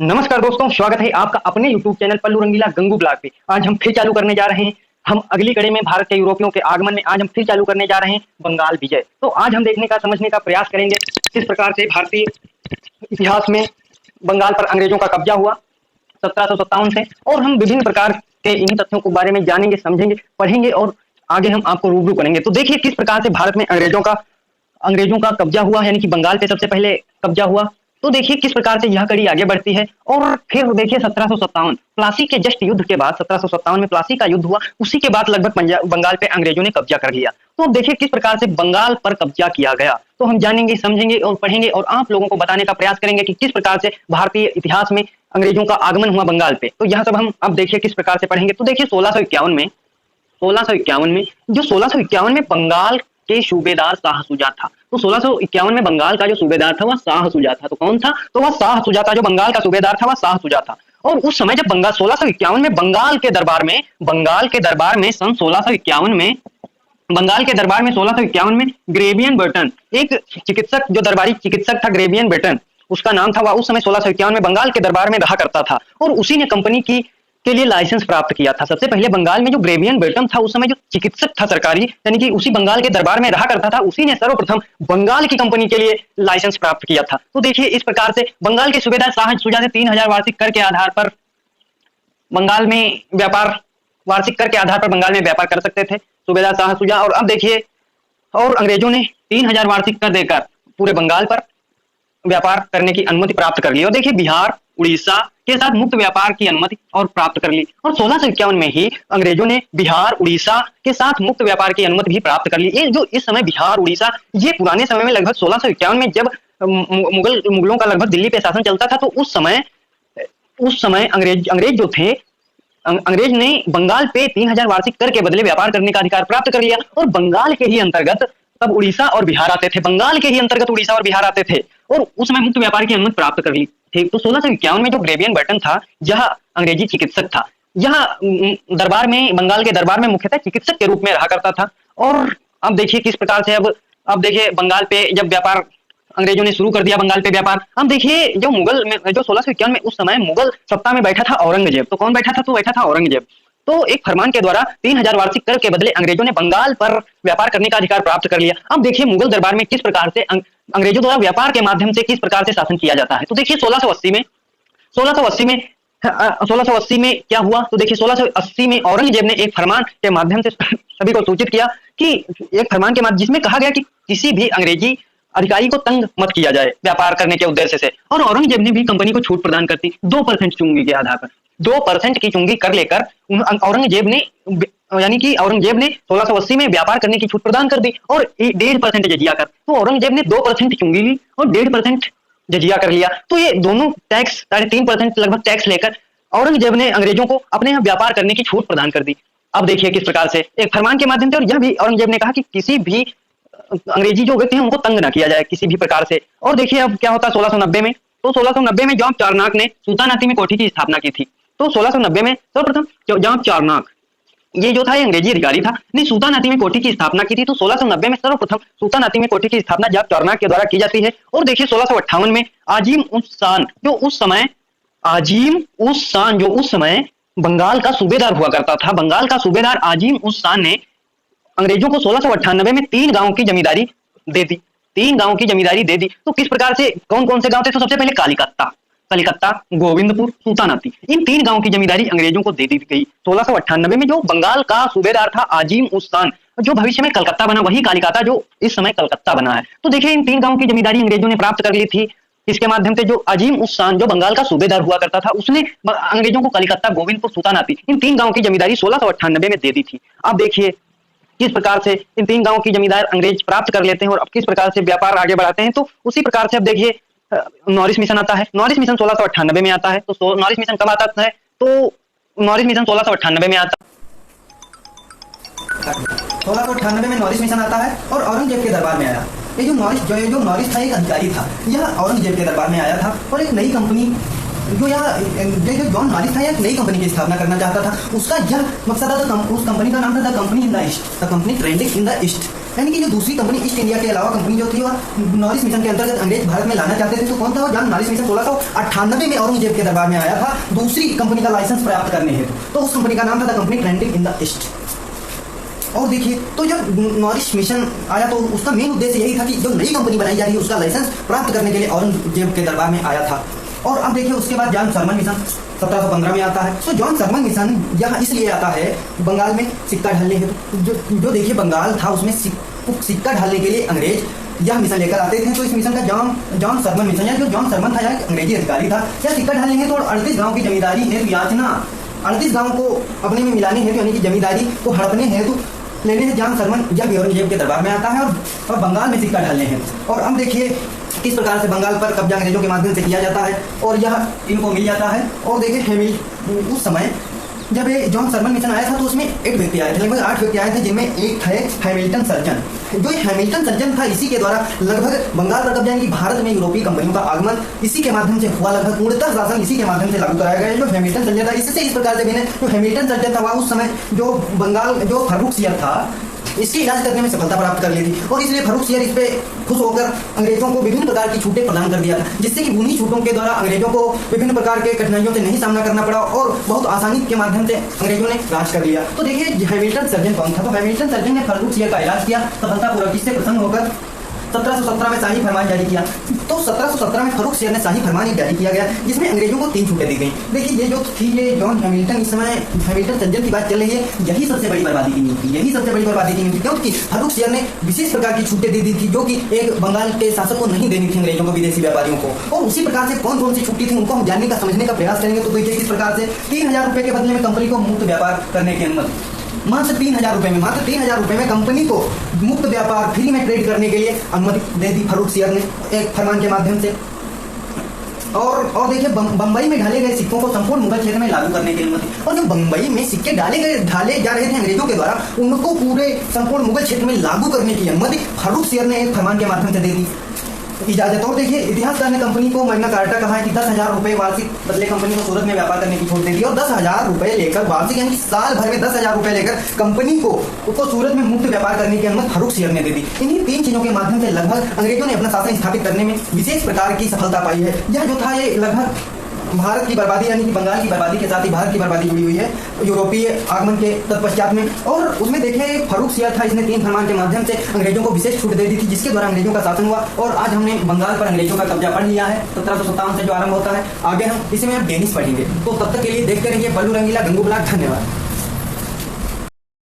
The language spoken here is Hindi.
नमस्कार दोस्तों, स्वागत है आपका अपने YouTube चैनल पल्लू रंगीला गंगू ब्लॉग पे। आज हम फिर चालू करने जा रहे हैं। हम अगली कड़ी में भारत के यूरोपियों के आगमन में आज हम फिर चालू करने जा रहे हैं बंगाल विजय। तो आज हम देखने का समझने का प्रयास करेंगे किस प्रकार से भारतीय इतिहास में बंगाल पर अंग्रेजों का कब्जा हुआ 1757 से, और हम विभिन्न प्रकार के इन्हीं तथ्यों के बारे में जानेंगे, समझेंगे, पढ़ेंगे और आगे हम आपको रूबरू करेंगे। तो देखिए किस प्रकार से भारत में अंग्रेजों का कब्जा हुआ, यानी कि बंगाल पे सबसे पहले कब्जा हुआ। तो देखिए किस प्रकार से यह कड़ी आगे बढ़ती है। और फिर देखिए 1757 प्लासी के जस्ट युद्ध के बाद 1757 में प्लासी का युद्ध हुआ, उसी के बाद लगभग बंगाल पे अंग्रेजों ने कब्जा कर लिया। तो अब देखिए किस प्रकार से बंगाल पर कब्जा किया गया। तो हम जानेंगे, समझेंगे और पढ़ेंगे और आप लोगों को बताने का प्रयास करेंगे कि किस प्रकार से भारतीय इतिहास में अंग्रेजों का आगमन हुआ बंगाल पे। तो यह सब हम अब देखिए किस प्रकार से पढ़ेंगे। तो देखिए 1651 में जो 1651 में बंगाल के सूबेदार शाह सुजा था। तो 1651 में बंगाल का जो सूबेदार था वह शाह सुजा था। तो कौन था? तो वह शाह सुजा था। जो बंगाल का सूबेदार था वह शाह सुजा था। और उस समय जब बंगाल 1651 में बंगाल के दरबार में सन 1651 में बंगाल के दरबार में 1651 में ग्रेवियन बर्टन, एक चिकित्सक, जो दरबारी चिकित्सक था ग्रेवियन बर्टन उसका नाम था, वह उस समय 1651 में बंगाल के दरबार में रहा करता था। और उसी ने कंपनी की के लिए लाइसेंस प्राप्त किया था। सबसे पहले बंगाल में जो ग्रेवियन बेल्टम था उस समय जो चिकित्सक था सरकारी, यानी कि उसी बंगाल के दरबार में रहा करता था, उसी ने सर्वप्रथम बंगाल की कंपनी के लिए लाइसेंस प्राप्त किया था। तो देखिए इस प्रकार से बंगाल के सूबेदार शाह सुजा से 3000 वार्षिक कर के आधार पर बंगाल में व्यापार बंगाल में व्यापार कर सकते थे सूबेदार शाह सुजा। और अब देखिए, और अंग्रेजों ने 3000 वार्षिक कर देकर पूरे बंगाल पर व्यापार करने की अनुमति प्राप्त कर ली। और देखिए बिहार उड़ीसा के साथ मुक्त व्यापार की अनुमति और प्राप्त कर ली। और 1651 में ही अंग्रेजों ने बिहार उड़ीसा के साथ मुक्त व्यापार की अनुमति भी प्राप्त कर ली। ये जो इस समय बिहार उड़ीसा, ये पुराने समय में लगभग 1651 में जब मुगलों का लगभग दिल्ली पे शासन चलता था, तो उस समय अंग्रेज जो थे, अंग्रेज ने बंगाल पे 3000 वार्षिक कर के बदले व्यापार करने का अधिकार प्राप्त कर लिया। और बंगाल के ही अंतर्गत तब उड़ीसा और बिहार आते थे, बंगाल के ही अंतर्गत उड़ीसा और बिहार आते थे, और उस समय मुक्त व्यापार की अनुमति प्राप्त कर ली। ठीक, तो 1651 में जो ग्रेवियन बर्टन था, यह अंग्रेजी चिकित्सक था। यह दरबार में, बंगाल के दरबार में मुख्यतः चिकित्सक के रूप में रहा करता था। और अब देखिए किस प्रकार से अब देखिए बंगाल पे जब व्यापार अंग्रेजों ने शुरू कर दिया, बंगाल पे व्यापार। अब देखिए जो मुगल में, जो 1651 में उस समय मुगल सत्ता में बैठा था औरंगजेब। तो कौन बैठा था? तो बैठा था औरंगजेब। तो एक फरमान के द्वारा 3000 वार्षिक कर के बदले अंग्रेजों ने बंगाल पर व्यापार करने का अधिकार प्राप्त कर लिया। अब देखिए मुगल दरबार में किस प्रकार से अंग्रेजों द्वारा व्यापार के माध्यम से किस प्रकार से शासन किया जाता है। तो देखिए 1680 में क्या हुआ? तो देखिए 1680 में औरंगजेब ने एक फरमान के माध्यम से सभी को सूचित किया कि एक फरमान के माध्यम जिसमें कहा गया कि किसी भी अंग्रेजी अधिकारी को तंग मत किया जाए व्यापार करने के उद्देश्य से। और औरंगजेब ने भी कंपनी को छूट प्रदान कर दी 2% चुंगी के आधार पर। 2% की चुंगी कर लेकर औरंगजेब ने, यानी कि औरंगजेब ने 1680 में व्यापार करने की छूट प्रदान कर दी और 1.5% जजिया कर। तो औरंगजेब ने 2% चुंगी ली और 1.5% जजिया कर लिया। तो ये दोनों टैक्स 3.5% लगभग टैक्स लेकर औरंगजेब ने अंग्रेजों को अपने यहाँ व्यापार करने की छूट प्रदान कर दी। अब देखिए किस प्रकार से एक फरमान के माध्यम से, और यह भी औरंगजेब ने कहा कि किसी भी अंग्रेजी जो व्यक्ति हैं उनको तंग ना किया जाए किसी भी प्रकार से। और देखिए अब क्या होता है 1690 में। तो 1690 में जॉब चारनाक ने सुल्तानाती में कोठी की स्थापना की थी। तो 1690 में सर्वप्रथम जॉब चारनाक, ये जो था ये अंग्रेजी अधिकारी था, ने सुल्तानाती में कोठी की स्थापना की थी। तो 1690 में सर्वप्रथम सुल्तानाती में कोठी की स्थापना जॉब चारनाक के द्वारा की जाती है। और देखिए 1658 में आजीम उस शान जो उस समय बंगाल का सूबेदार हुआ करता था, बंगाल का सूबेदार आजीम उस शान ने अंग्रेजों को 1698 में 3 गांवों की जमींदारी दे दी। 3 गांवों की जमींदारी दे दी। तो किस प्रकार से, कौन कौन से गांव थे? तो सबसे पहले कलिकत्ता, गोविंदपुर, सुल्तानाती, इन 3 गांवों की जमींदारी अंग्रेजों को दे दी गई 1698 में। जो बंगाल का सूबेदार था आजीम उस शान, जो भविष्य में कलकत्ता बना, वही कलिकत्ता जो इस समय कलकत्ता बना है। तो देखिए इन 3 गांवों की जमींदारी अंग्रेजों ने प्राप्त कर ली थी। इसके माध्यम से जो अजीम उस शान, जो बंगाल का सूबेदार हुआ करता था, उसने अंग्रेजों को कलिकत्ता, गोविंदपुर, सुल्तानाती, इन 3 गांवों की जमींदारी 1698 में दे दी थी। अब देखिए किस प्रकार से इन 3 गांवों की जमींदार अंग्रेज प्राप्त कर लेते हैं और अब किस प्रकार से व्यापार आगे बढ़ाते हैं। तो उसी प्रकार से अब देखिए नॉरिस मिशन आता है। नॉरिस मिशन 1698 में आता है। तो नॉरिस मिशन कब आता है? तो नॉरिस मिशन 1698 में आता है। 1698 में नॉरिस मिशन आता है और औरंगजेब के दरबार में आया। ये जो नॉरिस था, एक अधिकारी था, यह औरंगजेब के दरबार में आया था और एक नई कंपनी जो जॉन नॉरिस था, एक नई कंपनी की स्थापना करना चाहता था। उसका यह मकसद था, उस कंपनी का नाम था the company in the east, the company trending in the east. यानी कि जो दूसरी कंपनी ईस्ट इंडिया के अलावा कंपनी जो थी वह नॉरिस मिशन के अंतर्गत अंग्रेज भारत में लाना चाहते थे। तो कौन था वो? जॉन नॉरिस मिशन 1698 में औरंगजेब के दरबार में आया था दूसरी कंपनी का लाइसेंस प्राप्त करने हेतु। तो उस कंपनी का नाम था the company trending in the east. और देखिए, तो जब नॉरिस मिशन आया तो उसका मेन उद्देश्य यही था कि जो नई कंपनी बनाई जा रही है उसका लाइसेंस प्राप्त करने के लिए औरंगजेब के दरबार में आया था। और अब देखिए उसके बाद जॉन शरमन मिशन 1715 में आता है। तो जॉन शरमन मिशन यहाँ इसलिए आता है बंगाल में सिक्का ढालने हेतु। जो देखिए बंगाल था उसमें सिक्का ढालने के लिए अंग्रेज यह मिशन लेकर आते थे। तो इस मिशन का जॉन शरमन मिशन, या जो जॉन शरमन था यह अंग्रेजी अधिकारी था, या सिक्का ढालने हेतु और 38 गाँव की जमींदारी हेतु याचना 38 गाँव को अपने में मिलाने हेतु यानी कि जमींदारी को हड़पने हेतु लेने से जॉन शरमन यह औरंगजेब के दरबार में आता है और बंगाल में सिक्का ढालने हैं। और अब देखिए किस प्रकार से बंगाल पर कब्जा अंग्रेजों के माध्यम से किया जाता है और यह इनको मिल जाता है। और देखिए उस समय जब ये जॉन शरमन मिशन आया था तो उसमें 8 व्यक्ति आए थे, लगभग 8 व्यक्ति आए थे, जिनमें एक थे हैमिल्टन सर्जन। जो हैमिल्टन सर्जन था इसी के द्वारा लगभग बंगाल पर कब्जा यानी कि भारत में यूरोपीय कंपनियों का आगमन इसी के माध्यम से हुआ। लगभग पूर्णतः शासन इसी के माध्यम से लागू कराया गया। जो हैमिल्टन सर्जन था इससे इस प्रकार से भी जो हैमिल्टन सर्जन था वह उस समय जो बंगाल जो फर्रुखसियर था इसके इलाज करने में सफलता प्राप्त कर ली थी। और इसलिए फर्रुखसियर इस पे खुश होकर अंग्रेजों को विभिन्न प्रकार की छूटें प्रदान कर दिया था, जिससे कि उन्हीं छूटों के द्वारा अंग्रेजों को विभिन्न प्रकार के कठिनाइयों से नहीं सामना करना पड़ा और बहुत आसानी के माध्यम से अंग्रेजों ने राज कर लिया। तो देखिए हैमिल्टन सर्जन कौन था? तो हैमिल्टन सर्जन ने फर्रुखसियर का इलाज किया सफलतापूर्वक, जिससे प्रसन्न होकर 1717 में शाही फरमान जारी किया। तो 1717 में फर्रुखसियर ने शाही फरमान जारी किया गया, जिसमें अंग्रेजों को 3 छूटें दी गई। देखिए ये जो थी ये जॉन हैमिल्टन, इस समय हैमिल्टन सर्जन की बात चल रही है, यही सबसे बड़ी बर्बादी की नींव थी, यही सबसे बड़ी बर्बादी की नींव थी, क्योंकि फर्रुखसियर ने विशेष प्रकार की छूटें दे दी थी जो कि एक बंगाल के शासक को नहीं देनी थी अंग्रेजों को, विदेशी व्यापारियों को। और उसी प्रकार से कौन कौन सी छुट्टी थी उनको हम जानने का समझने का प्रयास करेंगे। तो देखिए किस प्रकार से 3000 रुपए के बदले में कंपनी को मुक्त व्यापार करने की अनुमति, मात्र 3000 रुपए में कंपनी को मुक्त व्यापार फ्री में ट्रेड करने के लिए अनुमति दे दी फर्रुखसियर ने एक फरमान के माध्यम से। और देखिए बंबई में ढाले गए सिक्कों को संपूर्ण मुगल क्षेत्र में लागू करने की अनुमति। और जो बंबई में सिक्के ढाले जा रहे थे अंग्रेजों के द्वारा उनको पूरे संपूर्ण मुगल क्षेत्र में लागू करने की अनुमति फर्रुखसियर ने एक फरमान के माध्यम से दे दी इजाजत। और देखिए इतिहासकार ने कंपनी को मैग्ना कार्टा कहा है कि 10,000 रुपए वार्षिक बदले कंपनी को सूरत में व्यापार करने की छूट दे दी। और 10,000 रुपए लेकर वार्षिक यानी साल भर में 10,000 रुपए लेकर कंपनी को सूरत में मुक्त व्यापार करने की अनुमति फर्रुखसियर ने दे दी। इन्हीं 3 चीजों के माध्यम से लगभग अंग्रेजों ने अपना शासन स्थापित करने में विशेष प्रकार की सफलता पाई है। यह जो था ये लगभग भारत की बर्बादी यानी कि बंगाल की बर्बादी के साथ ही भारत की बर्बादी जुड़ी हुई है यूरोपीय आगमन के तत्पश्चात में। और उसमें देखिए फर्रुखसियर था, इसने 3 फरमान के माध्यम से अंग्रेजों को विशेष छूट दे दी थी, जिसके द्वारा अंग्रेजों का शासन हुआ। और आज हमने बंगाल पर अंग्रेजों का कब्जा पढ़ लिया है 1757 से जो आरंभ होता है। आगे हम इसी में डेनिस पढ़ेंगे। तो तब तक के लिए देखते रहिए बल्लू रंगीला गंगू ब्लॉग। धन्यवाद।